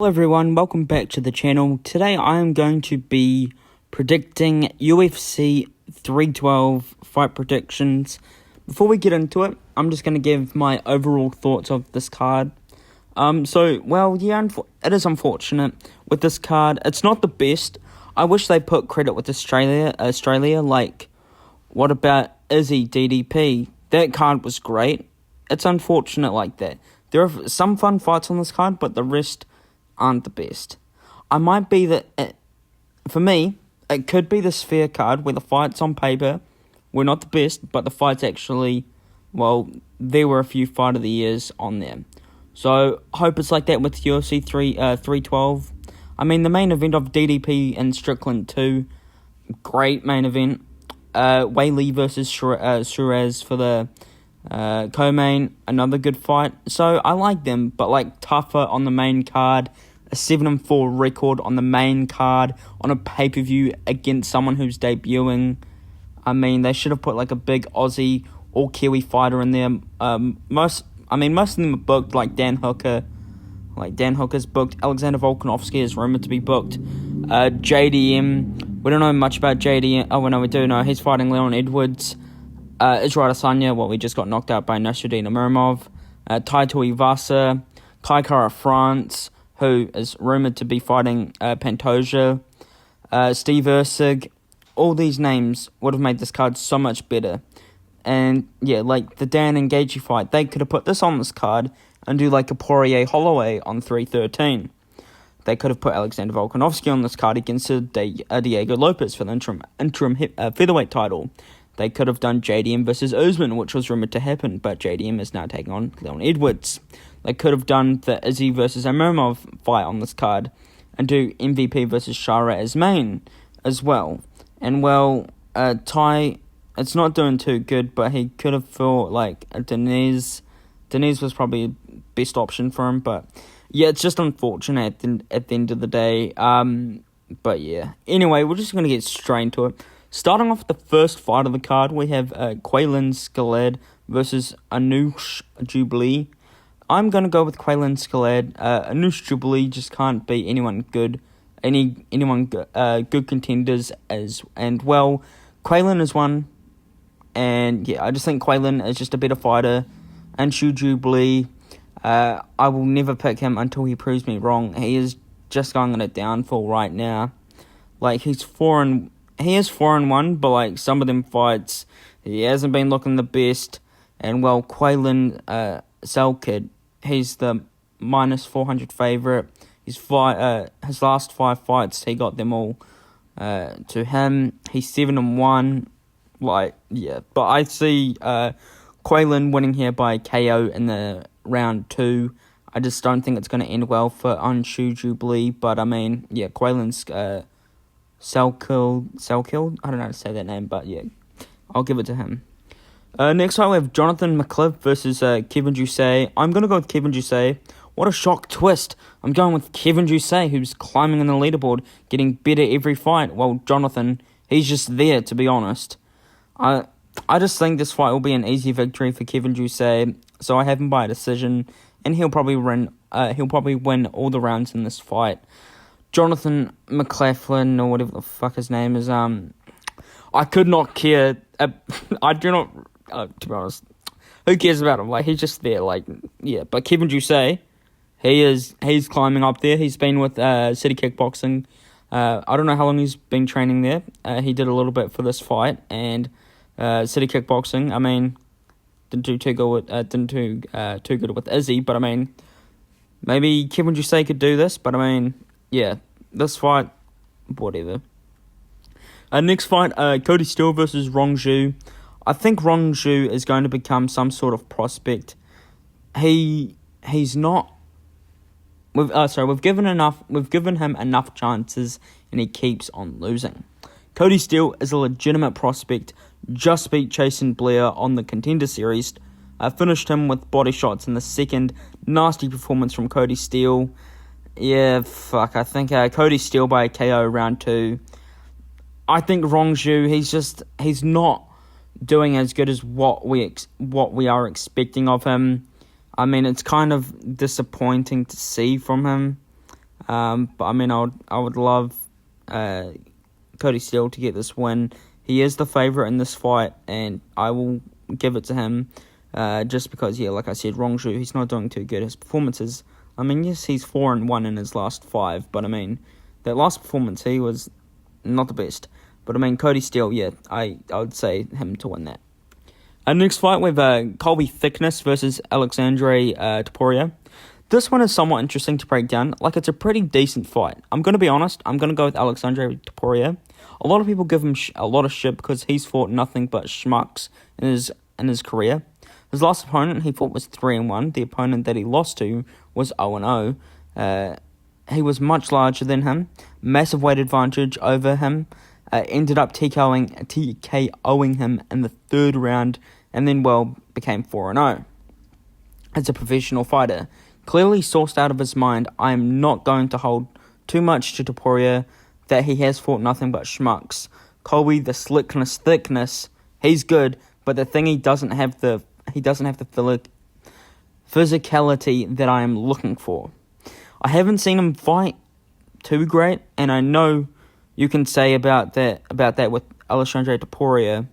Hello everyone, welcome back to the channel. Today I am going to be predicting UFC 312 fight predictions. Before we get into it, I'm just going to give my overall thoughts of this card. It is unfortunate with this card. It's not the best. I wish they put credit with Australia, like, what about Izzy DDP? That card was great. It's unfortunate like that. There are some fun fights on this card, but the rest aren't the best. For me, it could be the Sphere card where the fights on paper were not the best, but the fights actually, there were a few fight of the years on there. So, hope it's like that with UFC 312. I mean, the main event of DDP and Strickland 2, great main event. Whaley versus Shiraz for the co-main, another good fight. So, I like them, but tougher on the main card. A 7-4 record on the main card on a pay-per-view against someone who's debuting. I mean, they should have put a big Aussie or Kiwi fighter in there. Most of them are booked, like Dan Hooker. Dan Hooker's booked. Alexander Volkanovski is rumored to be booked. JDM, we don't know much about JDM. Oh, no, we do know. He's fighting Leon Edwards. Israel Adesanya, we just got knocked out by Nasruddin Amirov. Taito Ivasa. Kai Kara France, who is rumoured to be fighting Pantoja, Steve Erceg. All these names would have made this card so much better. And, the Dan and Gaethje fight, they could have put this on this card and do a Poirier-Holloway on 313. They could have put Alexander Volkanovski on this card against Diego Lopez for the interim featherweight title. They could have done JDM versus Usman, which was rumoured to happen, but JDM is now taking on Leon Edwards. They could have done the Izzy versus Amirov fight on this card and do MVP versus Shara as main as well. And, Ty, it's not doing too good, but he could have fought, a Deniz. Deniz was probably the best option for him, but, it's just unfortunate at the end of the day. Anyway, we're just going to get straight into it. Starting off the first fight of the card, we have Quaylen Scaled versus Anoush Jubilee. I'm going to go with Quaylen Scaled. Anoush Jubilee just can't beat anyone good. Good contenders Quaylen is one. And, I just think Quaylen is just a better fighter. Anoush Jubilee, I will never pick him until he proves me wrong. He is just going on a downfall right now. He is 4-1, but some of them fights, he hasn't been looking the best. And Quaylen Selkid, he's the minus 400 favourite. His last 5 fights, he got them all to him. He's 7-1. But I see Quaylen winning here by KO in the round 2. I just don't think it's going to end well for Anoush Jubilee. But Quaylen's Selkill. I don't know how to say that name, but I'll give it to him. Next time we have Jonathan McCliff versus Kevin Jousset. I'm going to go with Kevin Jousset. What a shock twist. I'm going with Kevin Jousset, who's climbing on the leaderboard, getting better every fight. Well, Jonathan, he's just there, to be honest. I just think this fight will be an easy victory for Kevin Jousset, so I have him by a decision, and he'll probably win all the rounds in this fight. Jonathan McLaughlin, or whatever the fuck his name is, I could not care. I do not, to be honest, who cares about him? He's just there, But Kevin Jousset, he's climbing up there. He's been with City Kickboxing. I don't know how long he's been training there. He did a little bit for this fight, and City Kickboxing, didn't do too good with Izzy, but maybe Kevin Jousset could do this, but this fight, whatever. Next fight, Cody Steele versus Rong Zhu. I think Rong Zhu is going to become some sort of prospect. He's not. We've given him enough chances, and he keeps on losing. Cody Steele is a legitimate prospect. Just beat Jason Blair on the Contender Series. Finished him with body shots in the second. Nasty performance from Cody Steele. I think Cody Steele by KO round 2. I think Rong Zhu, he's not doing as good as what we are expecting of him. It's kind of disappointing to see from him. But I mean, I would love Cody Steele to get this win. He is the favourite in this fight, and I will give it to him. Just because, like I said, Rongshu, he's not doing too good. His performances, I mean, yes, he's 4-1 in his last 5, but I mean, that last performance, he was not the best. But I mean, Cody Steele, I would say him to win that. Next fight, we have Colby Thickness versus Alexandre Topuria. This one is somewhat interesting to break down. Like, it's a pretty decent fight. I'm going to be honest, I'm going to go with Alexandre Topuria. A lot of people give him a lot of shit because he's fought nothing but schmucks in his career. His last opponent he fought was 3-1. The opponent that he lost to was 0-0. He was much larger than him. Massive weight advantage over him. Ended up TKOing him in the 3rd round. And then, became 4-0. As a professional fighter. Clearly sourced out of his mind, I am not going to hold too much to Topuria that he has fought nothing but schmucks. Colby, the thickness, he's good, but the thing he doesn't have the physicality that I am looking for. I haven't seen him fight too great, and I know you can say about that with Alexandre Topuria,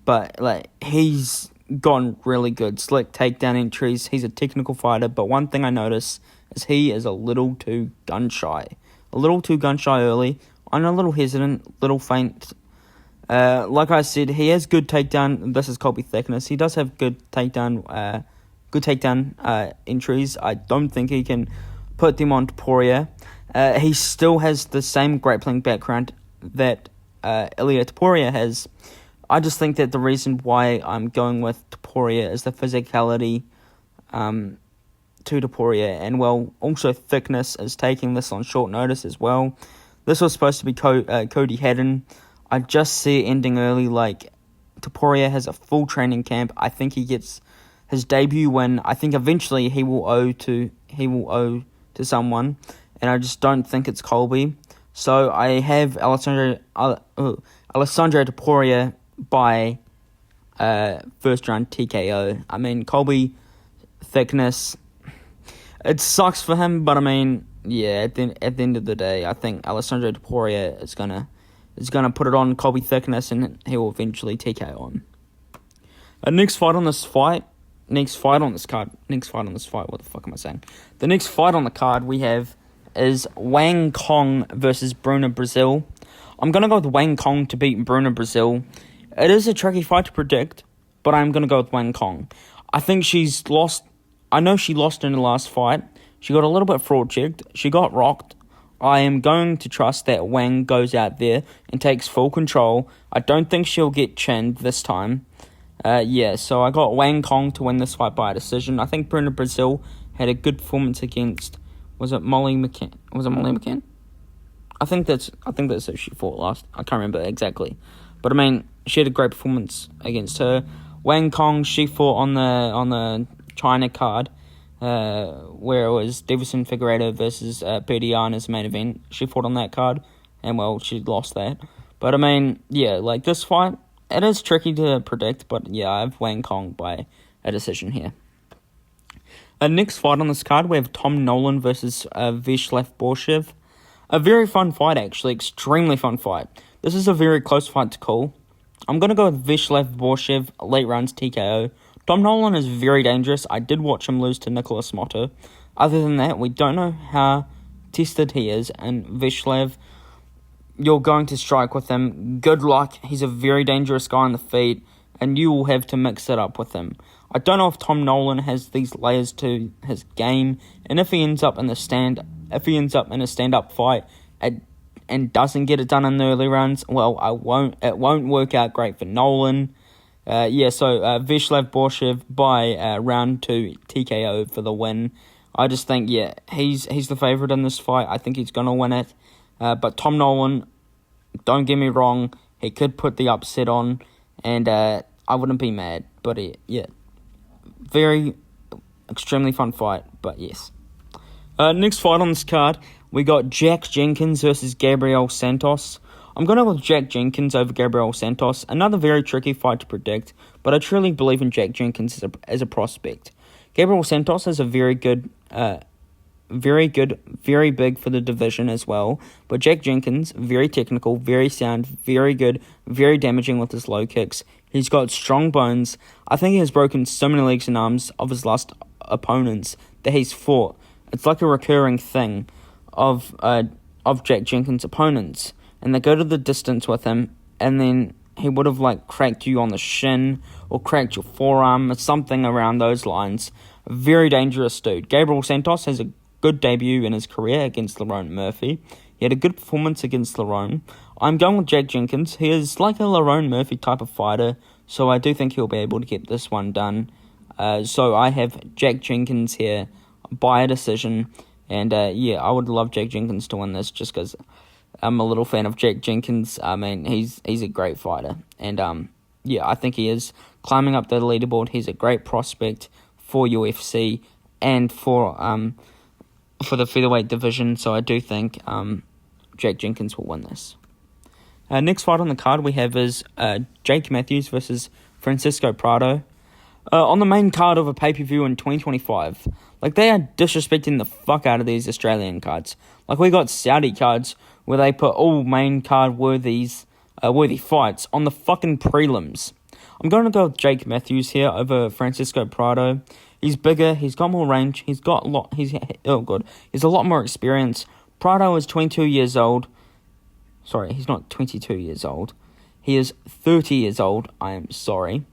but he's gotten really good, slick takedown entries. He's a technical fighter, but one thing I notice is he is a little too gun shy early. I'm a little hesitant, little faint. Like I said, he has good takedown. This is Colby Thickness. He does have good takedown entries. I don't think he can put them on Topuria. He still has the same grappling background that Ilia Topuria has. I just think that the reason why I'm going with Topuria is the physicality to Topuria, and also Thickness is taking this on short notice as well. This was supposed to be Cody Haddon. I just see it ending early. Topuria has a full training camp. I think he gets his debut win. I think eventually he will owe to someone, and I just don't think it's Colby. So I have Alessandro Topuria by first round TKO. I mean, Colby Thickness, it sucks for him, but I mean, at the end of the day, I think Alessandro Topuria is gonna put it on Colby Thickness, and he will eventually TKO him. Next fight on this card. What the fuck am I saying? The next fight on the card we have is Wang Kong versus Bruna Brazil. I'm gonna go with Wang Kong to beat Bruna Brazil. It is a tricky fight to predict, but I'm gonna go with Wang Kong. I think she's lost. I know she lost in the last fight. She got a little bit fraud checked. She got rocked. I am going to trust that Wang goes out there and takes full control. I don't think she'll get chinned this time. So I got Wang Kong to win this fight by a decision. I think Bruna Brazil had a good performance against, was it Molly McCann? I think that's who she fought last. I can't remember exactly. But I mean, she had a great performance against her. Wang Kong, she fought on the China card, where it was Davison Figueiredo versus PDR as main event. She fought on that card, and she lost that. But I mean, this fight, it is tricky to predict, but I have Wang Kong by a decision here. Next fight on this card, we have Tom Nolan versus Vyacheslav Borshev. A very fun fight, actually. Extremely fun fight. This is a very close fight to call. I'm going to go with Vyacheslav Borshev, late rounds TKO. Tom Nolan is very dangerous. I did watch him lose to Nicholas Motta. Other than that, we don't know how tested he is. And Vyacheslav, you're going to strike with him. Good luck. He's a very dangerous guy on the feet, and you will have to mix it up with him. I don't know if Tom Nolan has these layers to his game, and if he ends up in a stand-up fight and doesn't get it done in the early rounds, it won't work out great for Nolan. Vyacheslav Borshev by round 2 TKO for the win. I just think, he's the favourite in this fight. I think he's going to win it. But Tom Nolan, don't get me wrong, he could put the upset on, and I wouldn't be mad. But very extremely fun fight, but yes. Next fight on this card, we got Jack Jenkins versus Gabriel Santos. I'm going to go with Jack Jenkins over Gabriel Santos. Another very tricky fight to predict, but I truly believe in Jack Jenkins as a prospect. Gabriel Santos has a very good very good, very big for the division as well. But Jack Jenkins, very technical, very sound, very good, very damaging with his low kicks. He's got strong bones. I think he has broken so many legs and arms of his last opponents that he's fought. It's like a recurring thing of Jack Jenkins' opponents. And they go to the distance with him, and then he would have cracked you on the shin or cracked your forearm or something around those lines. A very dangerous dude. Gabriel Santos has a good debut in his career against Lerone Murphy. He had a good performance against Lerone. I'm going with Jack Jenkins. He is like a Lerone Murphy type of fighter, so I do think he'll be able to get this one done. So I have Jack Jenkins here by a decision. And I would love Jack Jenkins to win this just because I'm a little fan of Jack Jenkins. I mean, he's a great fighter. And I think he is climbing up the leaderboard. He's a great prospect for UFC and for the featherweight division. So I do think Jack Jenkins will win this. Next fight on the card we have is Jake Matthews versus Francisco Prado. On the main card of a pay-per-view in 2025. They are disrespecting the fuck out of these Australian cards. We got Saudi cards where they put all main card worthy fights on the fucking prelims. I'm going to go with Jake Matthews here over Francisco Prado. He's bigger, he's got more range, he's a lot more experience. Prado is 22 years old. Sorry, he's not 22 years old. He is 30 years old, I am sorry.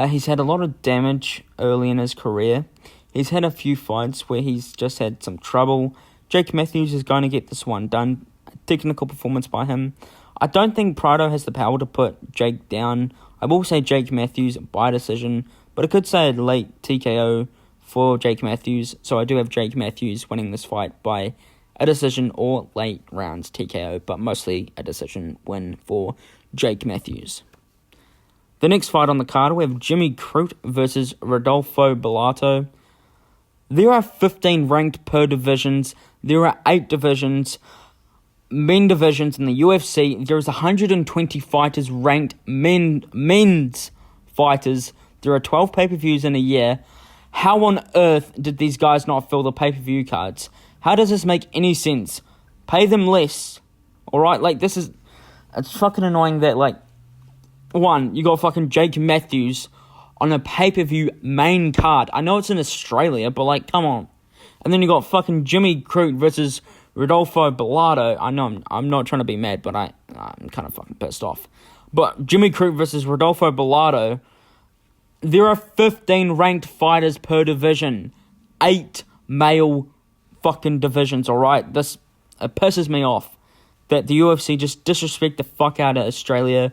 He's had a lot of damage early in his career. He's had a few fights where he's just had some trouble. Jake Matthews is going to get this one done. A technical performance by him. I don't think Prado has the power to put Jake down. I will say Jake Matthews by decision, but I could say a late TKO for Jake Matthews. So I do have Jake Matthews winning this fight by a decision or late rounds TKO, but mostly a decision win for Jake Matthews. The next fight on the card, we have Jimmy Crute versus Rodolfo Bellato. There are 15 ranked per divisions. There are 8 divisions, men divisions in the UFC. There is 120 fighters ranked men's fighters. There are 12 pay-per-views in a year. How on earth did these guys not fill the pay-per-view cards? How does this make any sense? Pay them less. Alright, it's fucking annoying that, one, you got fucking Jake Matthews on a pay-per-view main card. I know it's in Australia, but come on. And then you got fucking Jimmy Crute versus Rodolfo Bellato. I know I'm not trying to be mad, but I'm kind of fucking pissed off. But Jimmy Crute versus Rodolfo Bellato, there are 15 ranked fighters per division. 8 male fucking divisions, alright? It pisses me off that the UFC just disrespect the fuck out of Australia.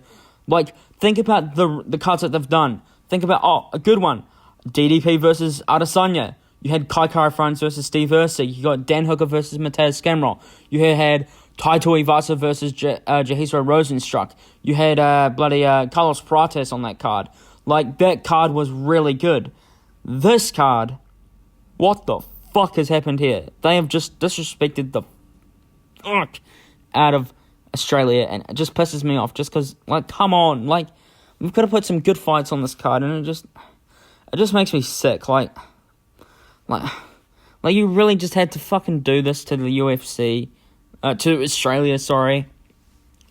Think about the cards that they've done. Think about, a good one. DDP versus Adesanya. You had Kai Kara-France versus Steve Erceg. You got Dan Hooker versus Mateusz Gamrot. You had Taito Iwasa versus Jahizo Rosenstruck. You had Carlos Prates on that card. That card was really good. This card, what the fuck has happened here? They have just disrespected the fuck out of Australia, and it just pisses me off just because, come on, we could have put some good fights on this card, and it just makes me sick, you really just had to fucking do this to the UFC, to Australia, sorry.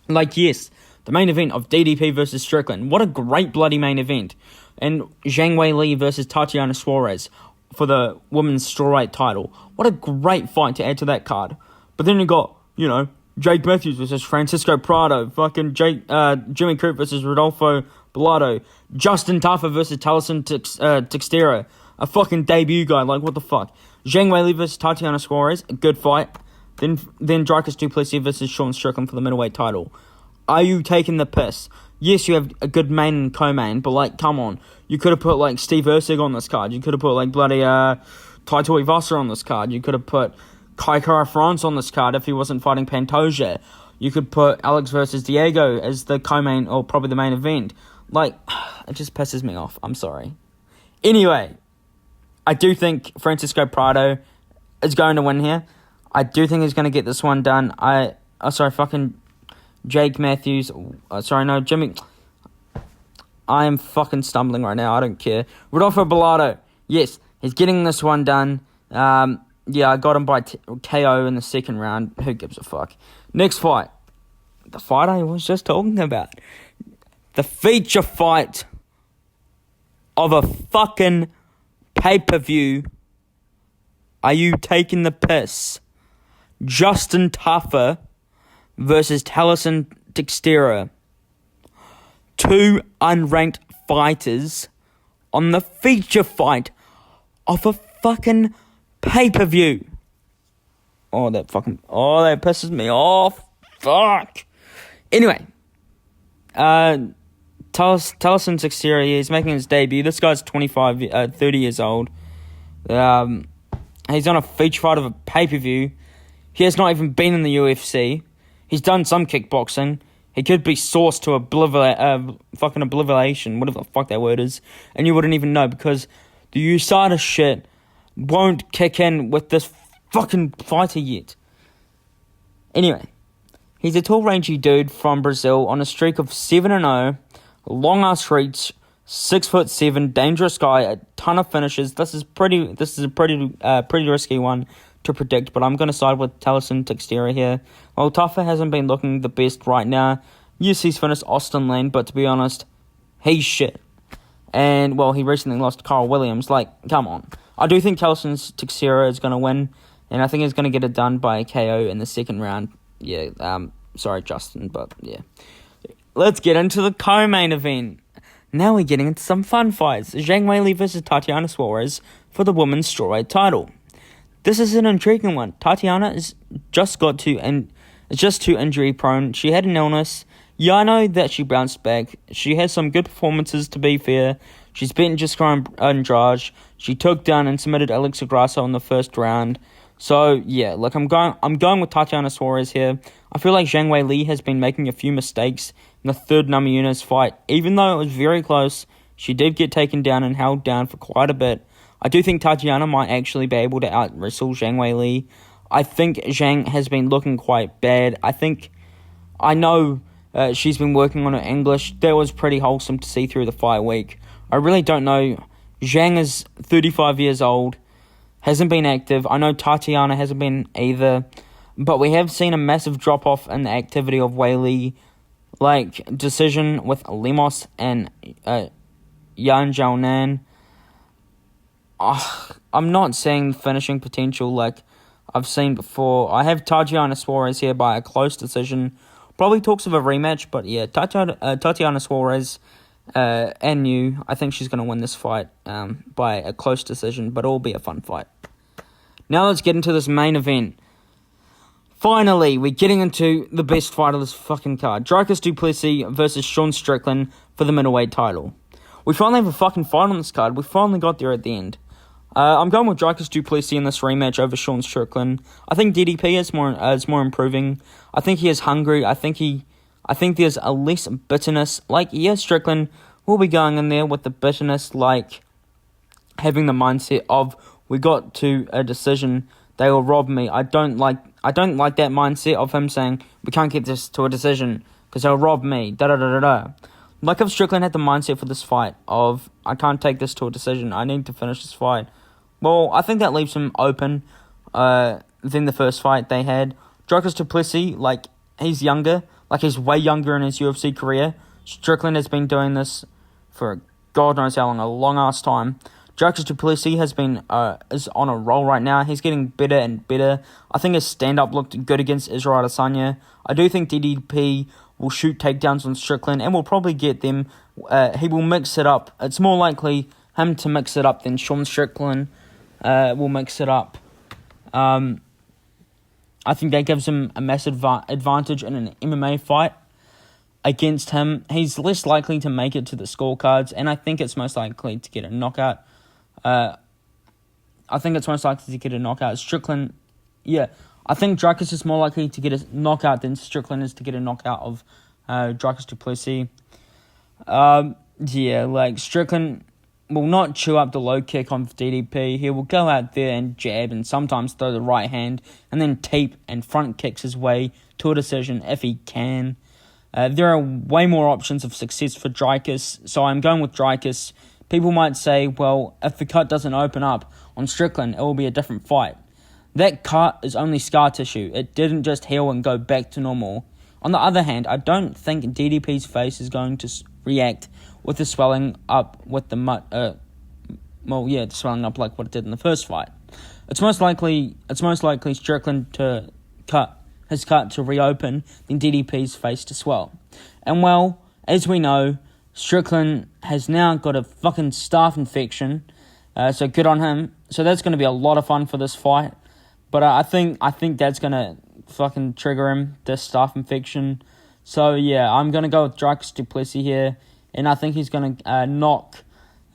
Yes, the main event of DDP versus Strickland, what a great bloody main event, and Zhang Weili versus Tatiana Suarez for the women's strawweight title, what a great fight to add to that card, but then you got, Jake Matthews versus Francisco Prado, fucking Jimmy Crute versus Rodolfo Bellato, Justin Tafa versus Talison Teixeira, a fucking debut guy, what the fuck. Zhang Weili versus Tatiana Suarez, a good fight. Then Dricus du Plessis versus Sean Strickland for the middleweight title. Are you taking the piss? Yes, you have a good main and co-main, but come on. You could have put Steve Erceg on this card. You could have put bloody Taito Iwasa on this card. You could have put Kai Kara-France on this card if he wasn't fighting Pantoja. You could put Alex versus Diego as the co-main or probably the main event. It just pisses me off. I'm sorry. Anyway, I do think Francisco Prado is going to win here. I do think he's going to get this one done. Jake Matthews. Jimmy. I am fucking stumbling right now. I don't care. Rodolfo Bellato. Yes, he's getting this one done. I got him by KO in the second round. Who gives a fuck? Next fight. The fight I was just talking about. The feature fight of a fucking pay-per-view. Are you taking the piss? Justin Taffer versus Talison Teixeira. Two unranked fighters on the feature fight of a fucking pay-per-view. That pisses me off. Fuck. Anyway, Talison Teixeira, he's making his debut. This guy's 30 years old. He's on a feature fight of a pay-per-view. He has not even been in the UFC. He's done some kickboxing. He could be sourced to fucking obliteration, whatever the fuck that word is, and you wouldn't even know because the USADA shit won't kick in with this fucking fighter yet. Anyway, he's a tall, rangy dude from Brazil on a streak of 7-0, long-ass reach, 6'7", dangerous guy, a ton of finishes. This is a pretty risky one to predict, but I'm going to side with Talison Teixeira here. Well, Taffer hasn't been looking the best right now. Yes, he's finished Austin Lane, but to be honest, he's shit. And, well, he recently lost to Carl Williams. Like, come on. I do think Talison Teixeira is going to win, and I think he's going to get it done by KO in the second round. Yeah, sorry, Justin, but yeah. Let's get into the co-main event. Now we're getting into some fun fights. Zhang Weili versus Tatiana Suarez for the women's strawweight title. This is an intriguing one. Tatiana is just too injury prone. She had an illness. Yeah, I know that she bounced back. She has some good performances, to be fair. She's beaten Jessica Andrade. She took down and submitted Alexa Grasso in the first round. So yeah, look, I'm going with Tatiana Suarez here. I feel like Zhang Weili has been making a few mistakes in the third Namajunas fight. Even though it was very close, she did get taken down and held down for quite a bit. I do think Tatiana might actually be able to out-wrestle Zhang Weili. I think Zhang has been looking quite bad. I know she's been working on her English. That was pretty wholesome to see through the fight week. I really don't know. Zhang is 35 years old, hasn't been active. I know Tatiana hasn't been either. But we have seen a massive drop-off in the activity of Weili. Like, decision with Lemos and Yan Zhaonan. I'm not seeing finishing potential like I've seen before. I have Tatiana Suarez here by a close decision. Probably talks of a rematch, but yeah, Tatiana Suarez and you. I think she's going to win this fight by a close decision, but it'll be a fun fight. Now let's get into this main event. Finally, we're getting into the best fight of this fucking card. Dricus du Plessis versus Sean Strickland for the middleweight title. We finally have a fucking fight on this card. We finally got there at the end. I'm going with Dricus du Plessis in this rematch over Sean Strickland. I think DDP is more improving. I think he is hungry. I think there's a less bitterness. Like, yeah, Strickland will be going in there with the bitterness, like having the mindset of we got to a decision, they will rob me. I don't like that mindset of him saying we can't get this to a decision because they'll rob me. Like if Strickland had the mindset for this fight of I can't take this to a decision, I need to finish this fight. Well, I think that leaves him open than the first fight they had. Dricus du Plessis, like, he's younger. Like, he's way younger in his UFC career. Strickland has been doing this for God knows how long, a long-ass time. Dricus du Plessis is on a roll right now. He's getting better and better. I think his stand-up looked good against Israel Adesanya. I do think DDP will shoot takedowns on Strickland and will probably get them. He will mix it up. It's more likely him to mix it up than Sean Strickland will mix it up. I think that gives him a massive advantage in an MMA fight against him. He's less likely to make it to the scorecards, and I think it's most likely to get a knockout. Strickland, yeah. I think Dricus is more likely to get a knockout than Strickland is to get a knockout of Dricus du Plessis. Strickland will not chew up the low kick on DDP. He will go out there and jab and sometimes throw the right hand and then tape and front kicks his way to a decision if he can. There are way more options of success for Dricus, so I'm going with Dricus. People might say, well, if the cut doesn't open up on Strickland, it will be a different fight. that cut is only scar tissue. It didn't just heal and go back to normal. On the other hand, I don't think DDP's face is going to react with the swelling up with the swelling up like what it did in the first fight. It's most likely Strickland to cut to reopen than DDP's face to swell. And well, as we know, Strickland has now got a fucking staph infection, so good on him. So that's going to be a lot of fun for this fight. But I think that's going to fucking trigger him, this staph infection. So yeah, I'm going to go with Dricus du Plessis here, and I think he's going to knock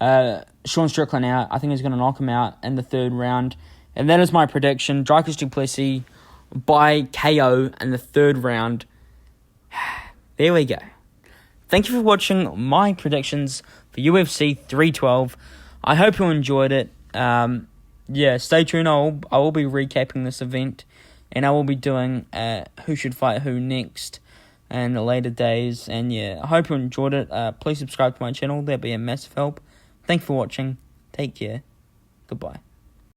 Sean Strickland out. I think he's going to knock him out in the third round. And that is my prediction. Dricus du Plessis by KO in the third round. There we go. Thank you for watching my predictions for UFC 312. I hope you enjoyed it. Stay tuned. I will be recapping this event, and I will be doing who should fight who next in the later days. And yeah, I hope you enjoyed it. Please subscribe to my channel. That'd be a massive help. Thank you for watching. Take care. Goodbye.